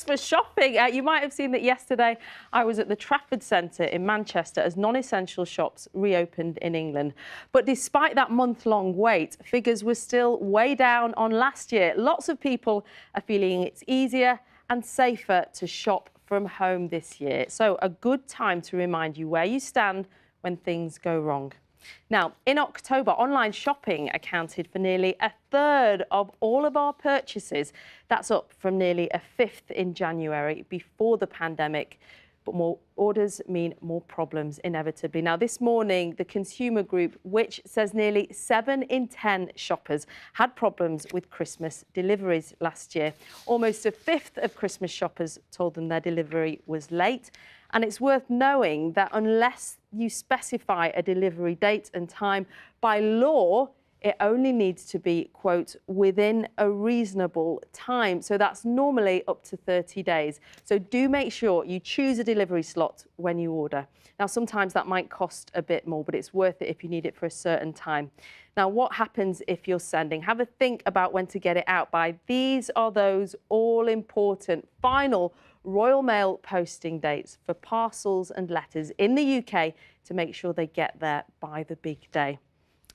For shopping, you might have seen that yesterday I was at the Trafford Centre in Manchester as non-essential shops reopened in England. But despite that month-long wait, figures were still way down on last year. Lots of people are feeling it's easier and safer to shop from home this year. So a good time to remind you where you stand when things go wrong. Now, in October, online shopping accounted for nearly a third of all of our purchases. That's up from nearly a fifth in January before the pandemic. But more orders mean more problems, inevitably. Now, this morning, the Consumer Group, which says nearly 7 in 10 shoppers had problems with Christmas deliveries last year. Almost a fifth of Christmas shoppers told them their delivery was late. And it's worth knowing that unless you specify a delivery date and time, by law, it only needs to be, quote, within a reasonable time. So that's normally up to 30 days. So do make sure you choose a delivery slot when you order. Now, sometimes that might cost a bit more, but it's worth it if you need it for a certain time. Now, what happens if you're sending? Have a think about when to get it out by. These are those all-important final Royal Mail posting dates for parcels and letters in the UK to make sure they get there by the big day.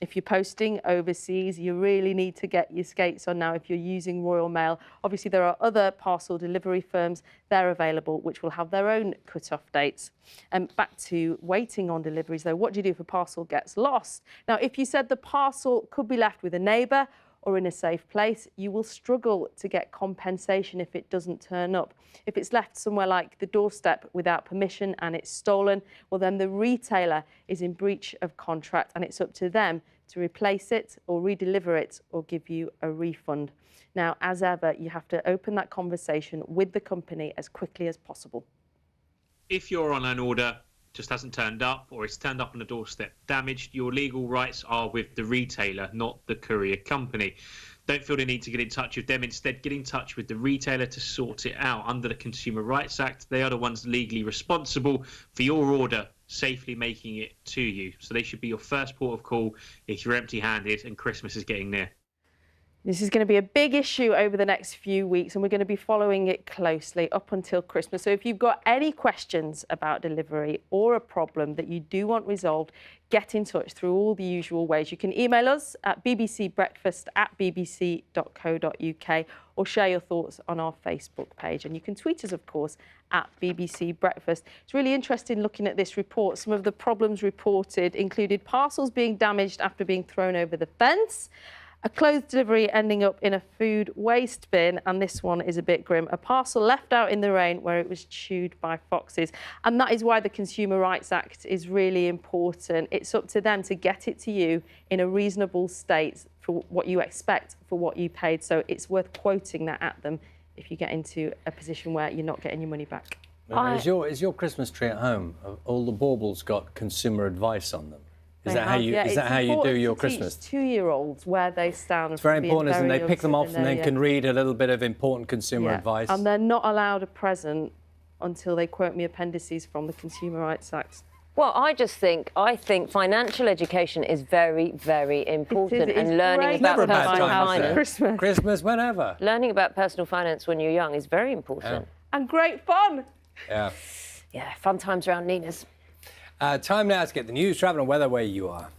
If you're posting overseas, you really need to get your skates on now if you're using Royal Mail. Obviously, there are other parcel delivery firms. They're available, which will have their own cut-off dates. And back to waiting on deliveries, though, what do you do if a parcel gets lost? Now, if you said the parcel could be left with a neighbour or in a safe place, you will struggle to get compensation if it doesn't turn up. If it's left somewhere like the doorstep without permission and it's stolen, well, then the retailer is in breach of contract and it's up to them to replace it or redeliver it or give you a refund. Now, as ever, you have to open that conversation with the company as quickly as possible. If you're on an order just hasn't turned up or it's turned up on the doorstep damaged, your legal rights are with the retailer, not the courier company. Don't feel the need to get in touch with them. Instead, get in touch with the retailer to sort it out. Under the Consumer Rights Act, they are the ones legally responsible for your order safely making it to you. So they should be your first port of call if you're empty-handed and Christmas is getting near. This is going to be a big issue over the next few weeks and we're going to be following it closely up until Christmas. So if you've got any questions about delivery or a problem that you do want resolved, get in touch through all the usual ways. You can email us at bbcbreakfast@bbc.co.uk or share your thoughts on our Facebook page. And you can tweet us, of course, at BBC Breakfast. It's really interesting looking at this report. Some of the problems reported included parcels being damaged after being thrown over the fence, a clothes delivery ending up in a food waste bin, and this one is a bit grim. A parcel left out in the rain where it was chewed by foxes. And that is why the Consumer Rights Act is really important. It's up to them to get it to you in a reasonable state for what you expect for what you paid. So it's worth quoting that at them if you get into a position where you're not getting your money back. Is your Christmas tree at home? All the baubles got consumer advice on them? Is that how you do your Christmas? Teach 2-year-olds where they stand. It's very important, isn't it? They pick them off and then can read a little bit of important consumer advice. And they're not allowed a present until they quote me appendices from the Consumer Rights Act. Well, I think financial education is very, very important, and learning about personal finance. Christmas, whenever. Learning about personal finance when you're young is very important. And great fun. Yeah. Yeah, fun times around Nina's. Time now to get the news, travel and weather where you are.